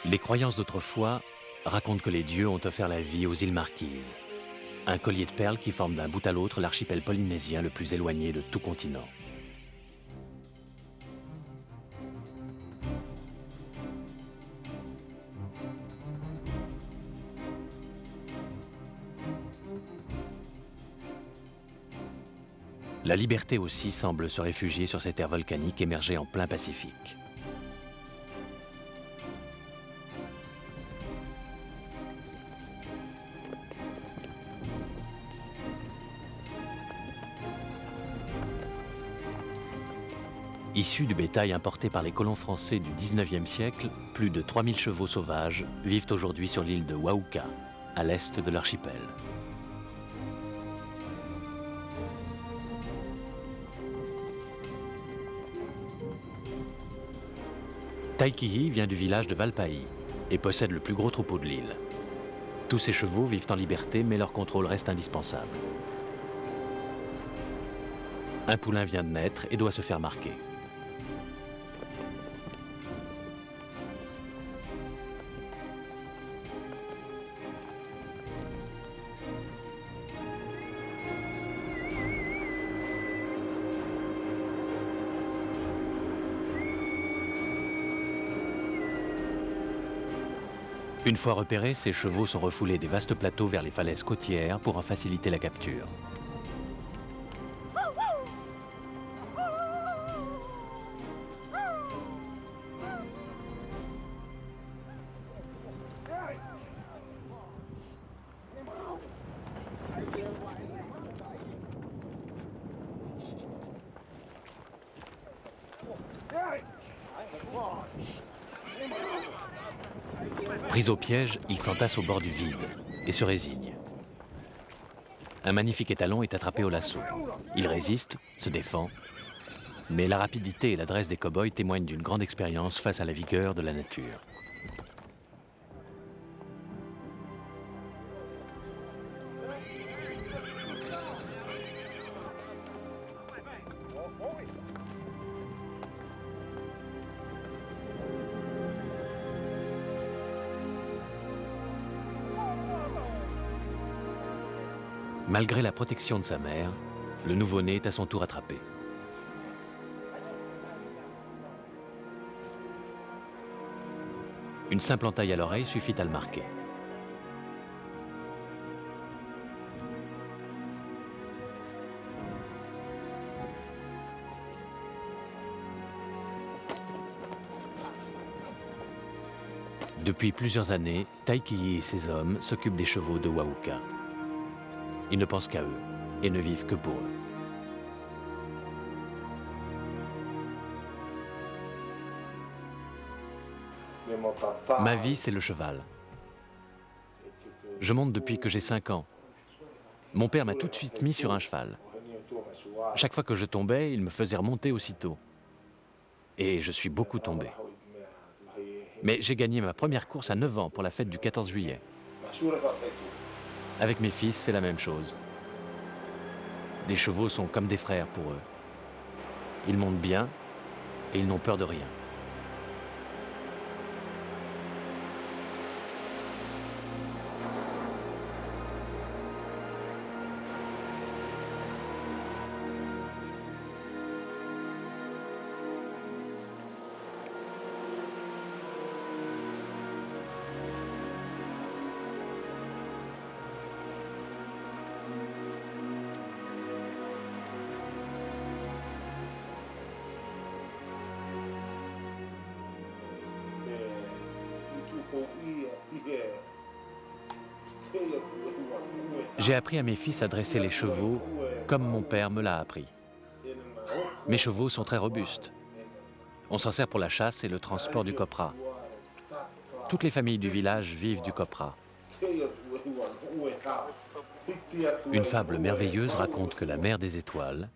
Les croyances d'autrefois racontent que les dieux ont offert la vie aux îles Marquises, un collier de perles qui forme d'un bout à l'autre l'archipel polynésien le plus éloigné de tout continent. La liberté aussi semble se réfugier sur ces terres volcaniques émergées en plein Pacifique. Issus du bétail importé par les colons français du 19e siècle, plus de 3000 chevaux sauvages vivent aujourd'hui sur l'île de Wauka, à l'est de l'archipel. Taikihi vient du village de Valpai et possède le plus gros troupeau de l'île. Tous ces chevaux vivent en liberté, mais leur contrôle reste indispensable. Un poulain vient de naître et doit se faire marquer. Une fois repérés, ces chevaux sont refoulés des vastes plateaux vers les falaises côtières pour en faciliter la capture. Pris au piège, ils s'entassent au bord du vide et se résignent. Un magnifique étalon est attrapé au lasso. Il résiste, se défend, mais la rapidité et l'adresse des cow-boys témoignent d'une grande expérience face à la vigueur de la nature. Malgré la protection de sa mère, le nouveau-né est à son tour attrapé. Une simple entaille à l'oreille suffit à le marquer. Depuis plusieurs années, Taikihi et ses hommes s'occupent des chevaux de Wauka. Ils ne pensent qu'à eux et ne vivent que pour eux. Ma vie, c'est le cheval. Je monte depuis que j'ai 5 ans. Mon père m'a tout de suite mis sur un cheval. Chaque fois que je tombais, il me faisait remonter aussitôt. Et je suis beaucoup tombé. Mais j'ai gagné ma première course à 9 ans pour la fête du 14 juillet. Avec mes fils, c'est la même chose. Les chevaux sont comme des frères pour eux. Ils montent bien et ils n'ont peur de rien. J'ai appris à mes fils à dresser les chevaux comme mon père me l'a appris. Mes chevaux sont très robustes. On s'en sert pour la chasse et le transport du copra. Toutes les familles du village vivent du copra. Une fable merveilleuse raconte que la mère des étoiles,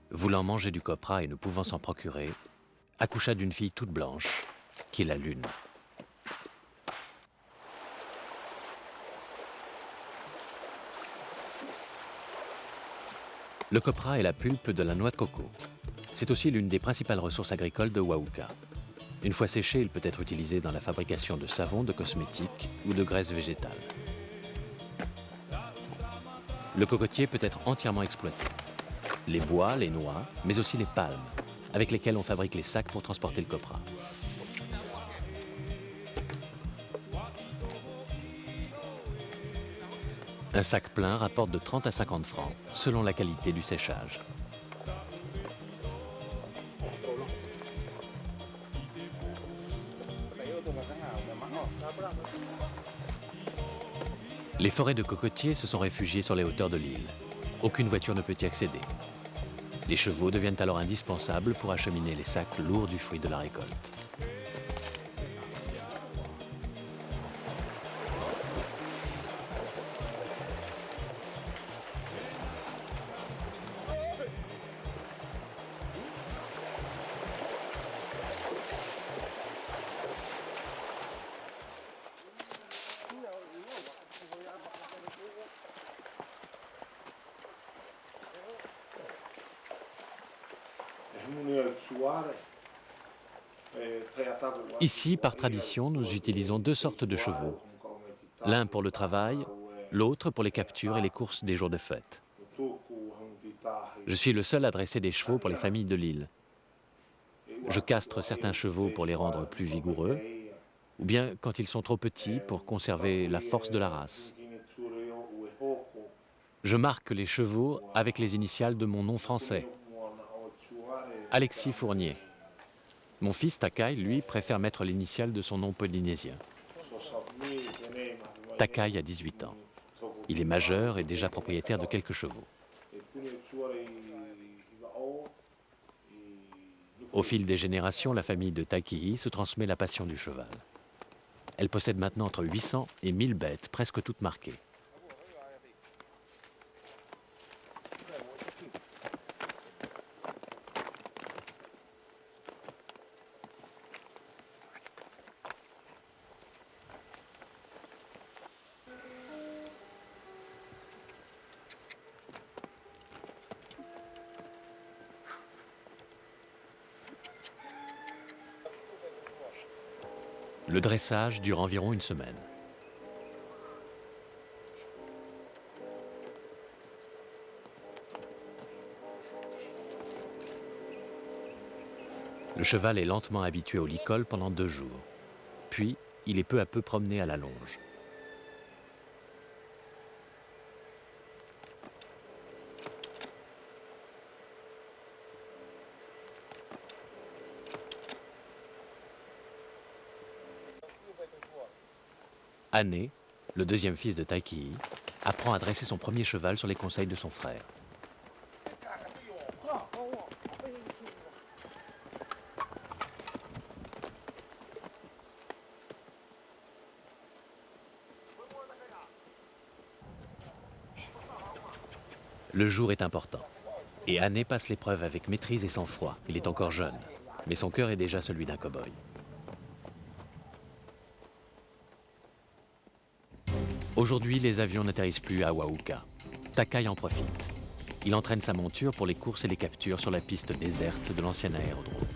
voulant manger du copra et ne pouvant s'en procurer, accoucha d'une fille toute blanche, qui est la lune. Le copra est la pulpe de la noix de coco. C'est aussi l'une des principales ressources agricoles de Wauka. Une fois séché, il peut être utilisé dans la fabrication de savon, de cosmétiques ou de graisses végétales. Le cocotier peut être entièrement exploité. Les bois, les noix, mais aussi les palmes, avec lesquelles on fabrique les sacs pour transporter le copra. Un sac plein rapporte de 30 à 50 francs, selon la qualité du séchage. Les forêts de cocotiers se sont réfugiées sur les hauteurs de l'île. Aucune voiture ne peut y accéder. Les chevaux deviennent alors indispensables pour acheminer les sacs lourds du fruit de la récolte. Ici, par tradition, nous utilisons deux sortes de chevaux. L'un pour le travail, l'autre pour les captures et les courses des jours de fête. Je suis le seul à dresser des chevaux pour les familles de l'île. Je castre certains chevaux pour les rendre plus vigoureux, ou bien quand ils sont trop petits pour conserver la force de la race. Je marque les chevaux avec les initiales de mon nom français. Alexis Fournier. Mon fils Takai, lui, préfère mettre l'initiale de son nom polynésien. Takai a 18 ans. Il est majeur et déjà propriétaire de quelques chevaux. Au fil des générations, la famille de Takihi se transmet la passion du cheval. Elle possède maintenant entre 800 et 1000 bêtes, presque toutes marquées. Le dressage dure environ une semaine. Le cheval est lentement habitué au licol pendant 2 jours. Puis, il est peu à peu promené à la longe. Ané, le deuxième fils de Takihi, apprend à dresser son premier cheval sur les conseils de son frère. Le jour est important, et Ané passe l'épreuve avec maîtrise et sang-froid. Il est encore jeune, mais son cœur est déjà celui d'un cow-boy. Aujourd'hui, les avions n'atterrissent plus à Wauka. Takai en profite. Il entraîne sa monture pour les courses et les captures sur la piste déserte de l'ancien aérodrome.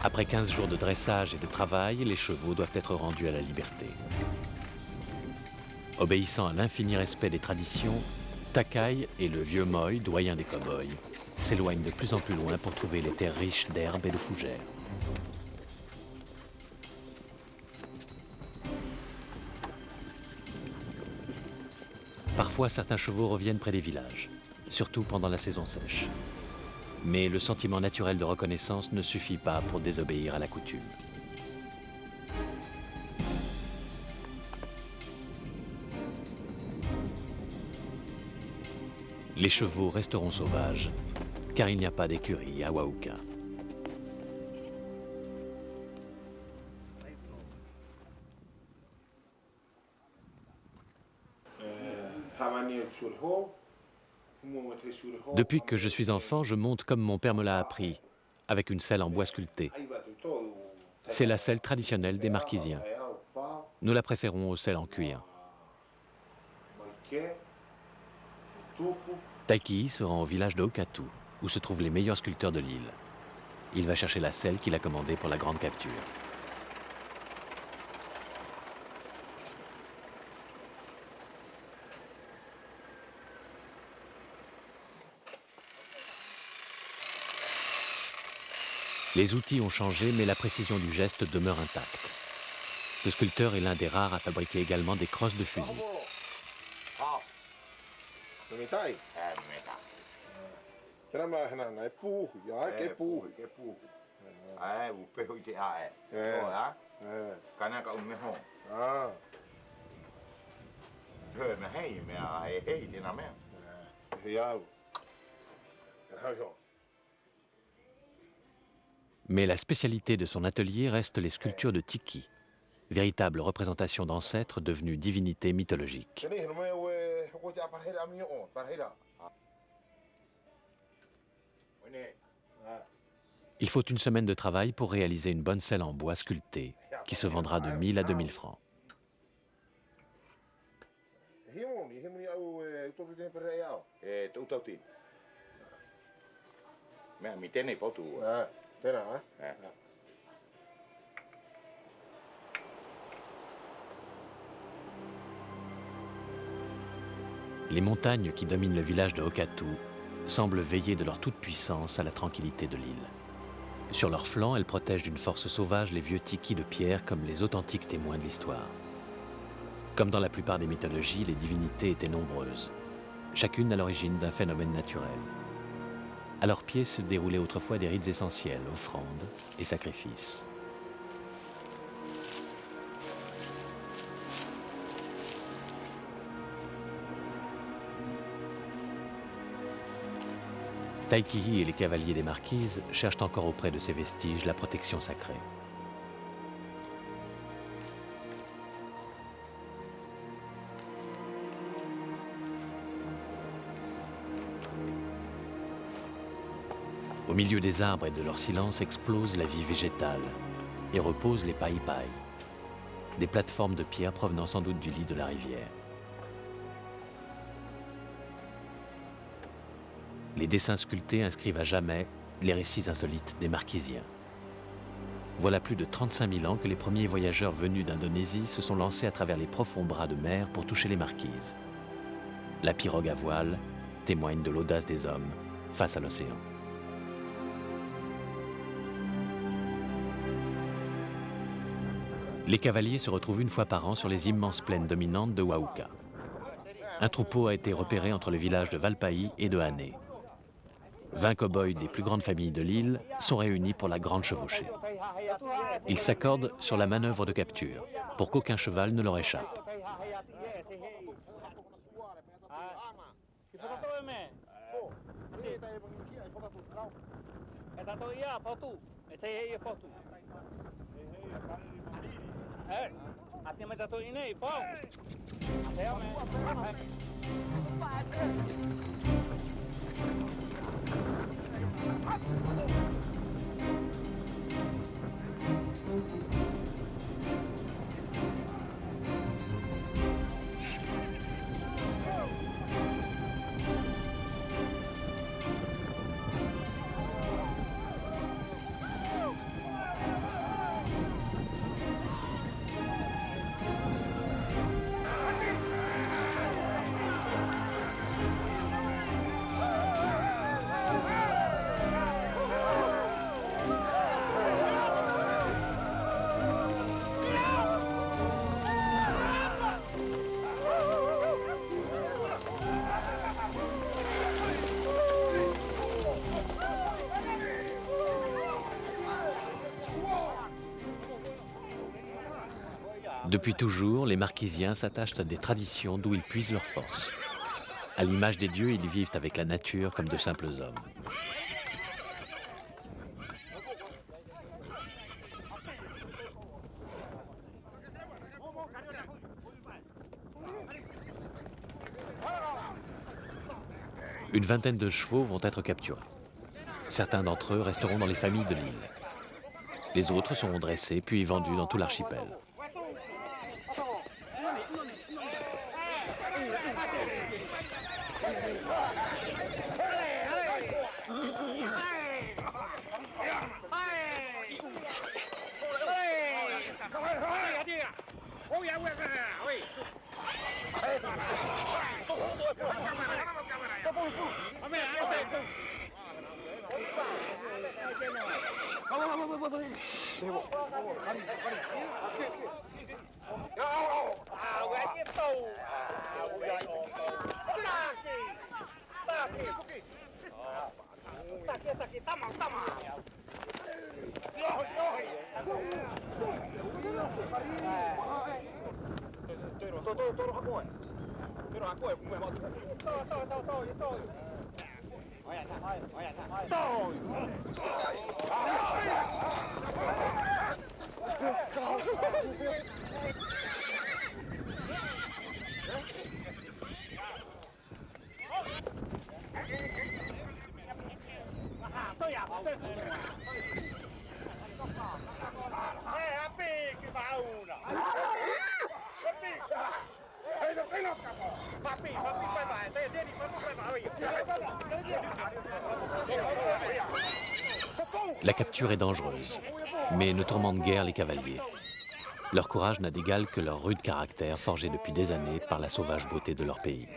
Après 15 jours de dressage et de travail, les chevaux doivent être rendus à la liberté. Obéissant à l'infini respect des traditions, Takai et le vieux Moi, doyen des cow-boys, s'éloignent de plus en plus loin pour trouver les terres riches d'herbes et de fougères. Parfois, certains chevaux reviennent près des villages, surtout pendant la saison sèche. Mais le sentiment naturel de reconnaissance ne suffit pas pour désobéir à la coutume. Les chevaux resteront sauvages, car il n'y a pas d'écurie à Wauka. Depuis que je suis enfant, je monte comme mon père me l'a appris, avec une selle en bois sculpté. C'est la selle traditionnelle des Marquisiens. Nous la préférons aux selles en cuir. Taiki se rend au village de Okatu, où se trouvent les meilleurs sculpteurs de l'île. Il va chercher la selle qu'il a commandée pour la grande capture. Les outils ont changé, mais la précision du geste demeure intacte. Ce sculpteur est l'un des rares à fabriquer également des crosses de fusil. Mais la spécialité de son atelier reste les sculptures de tiki, véritable représentation d'ancêtres devenus divinités mythologiques. Il faut une semaine de travail pour réaliser une bonne selle en bois sculpté, qui se vendra de 1000 à 2000 francs. Les montagnes qui dominent le village de Okatu semblent veiller de leur toute-puissance à la tranquillité de l'île. Sur leurs flancs, elles protègent d'une force sauvage les vieux tikis de pierre comme les authentiques témoins de l'histoire. Comme dans la plupart des mythologies, les divinités étaient nombreuses, chacune à l'origine d'un phénomène naturel. À leurs pieds se déroulaient autrefois des rites essentiels, offrandes et sacrifices. Taikihi et les cavaliers des marquises cherchent encore auprès de ces vestiges la protection sacrée. Au milieu des arbres et de leur silence explose la vie végétale et reposent les pai-pai, des plateformes de pierre provenant sans doute du lit de la rivière. Les dessins sculptés inscrivent à jamais les récits insolites des Marquisiens. Voilà plus de 35 000 ans que les premiers voyageurs venus d'Indonésie se sont lancés à travers les profonds bras de mer pour toucher les marquises. La pirogue à voile témoigne de l'audace des hommes face à l'océan. Les cavaliers se retrouvent une fois par an sur les immenses plaines dominantes de Wauka. Un troupeau a été repéré entre le village de Valpaï et de Hané. 20 cow-boys des plus grandes familles de l'île sont réunis pour la grande chevauchée. Ils s'accordent sur la manœuvre de capture, pour qu'aucun cheval ne leur échappe. Depuis toujours, les Marquisiens s'attachent à des traditions d'où ils puisent leur force. À l'image des dieux, ils vivent avec la nature comme de simples hommes. Une vingtaine de chevaux vont être capturés. Certains d'entre eux resteront dans les familles de l'île. Les autres seront dressés puis vendus dans tout l'archipel. La capture est dangereuse, mais ne tourmente guère les cavaliers. Leur courage n'a d'égal que leur rude caractère forgé depuis des années par la sauvage beauté de leur pays.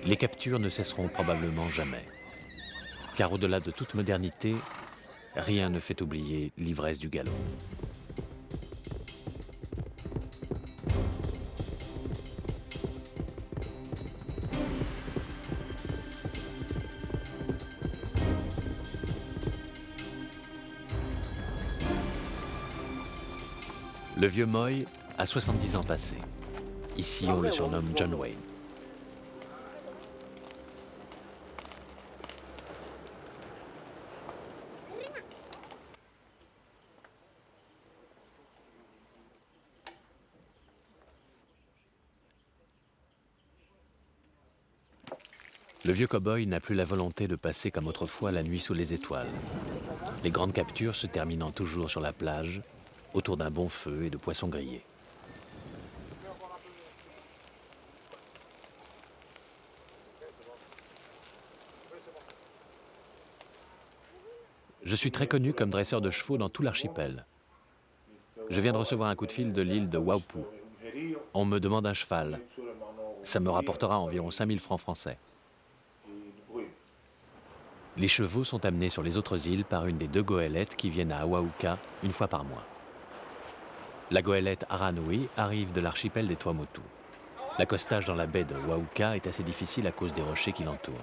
Les captures ne cesseront probablement jamais. Car au-delà de toute modernité, rien ne fait oublier l'ivresse du galop. Le vieux Moy a 70 ans passés. Ici, on le surnomme John Wayne. Le vieux cow-boy n'a plus la volonté de passer comme autrefois la nuit sous les étoiles. Les grandes captures se terminant toujours sur la plage, autour d'un bon feu et de poissons grillés. Je suis très connu comme dresseur de chevaux dans tout l'archipel. Je viens de recevoir un coup de fil de l'île de Waupu. On me demande un cheval. Ça me rapportera environ 5000 francs français. Les chevaux sont amenés sur les autres îles par une des 2 goélettes qui viennent à Awauka une fois par mois. La goélette Aranui arrive de l'archipel des Tuamotu. L'accostage dans la baie de Wauka est assez difficile à cause des rochers qui l'entourent.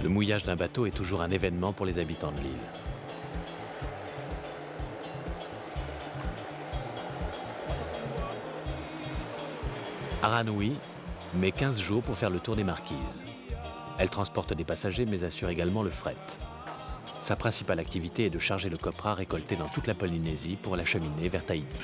Le mouillage d'un bateau est toujours un événement pour les habitants de l'île. Aranui met 15 jours pour faire le tour des Marquises. Elle transporte des passagers mais assure également le fret. Sa principale activité est de charger le copra récolté dans toute la Polynésie pour l'acheminer vers Tahiti.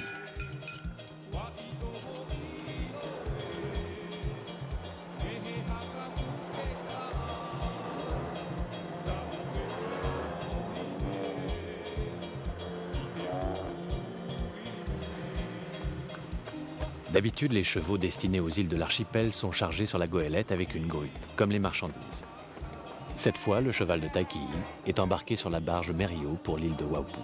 D'habitude, les chevaux destinés aux îles de l'archipel sont chargés sur la goélette avec une grue, comme les marchandises. Cette fois, le cheval de Taikii est embarqué sur la barge Merio pour l'île de Waupu.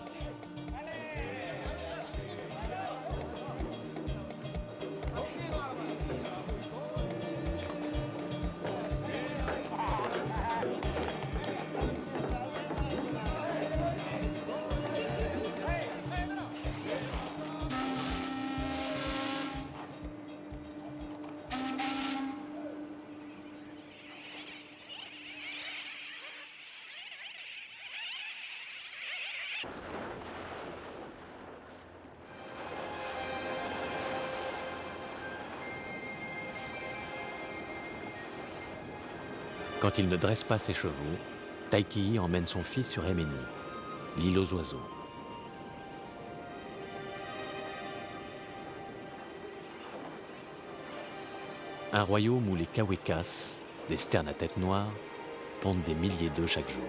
Quand il ne dresse pas ses chevaux, Taikii emmène son fils sur Emeni, l'île aux oiseaux. Un royaume où les Kawekas, des sternes à tête noire, pondent des milliers d'œufs chaque jour.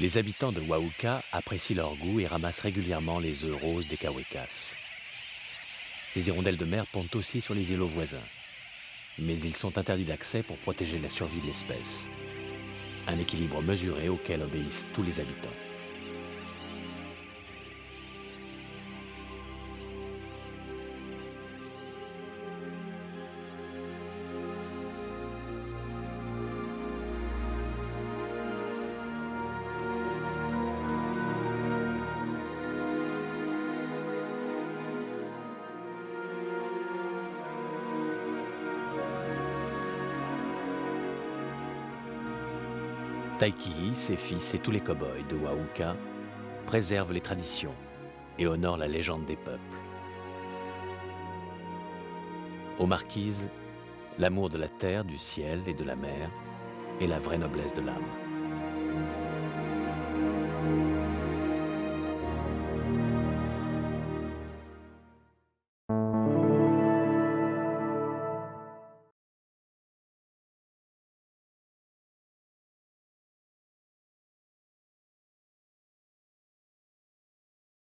Les habitants de Wauka apprécient leur goût et ramassent régulièrement les œufs roses des Kawekas. Ces hirondelles de mer pondent aussi sur les îlots voisins. Mais ils sont interdits d'accès pour protéger la survie de l'espèce. Un équilibre mesuré auquel obéissent tous les habitants. Taikii, ses fils et tous les cow-boys de Wauka préservent les traditions et honorent la légende des peuples. Aux marquises, l'amour de la terre, du ciel et de la mer est la vraie noblesse de l'âme.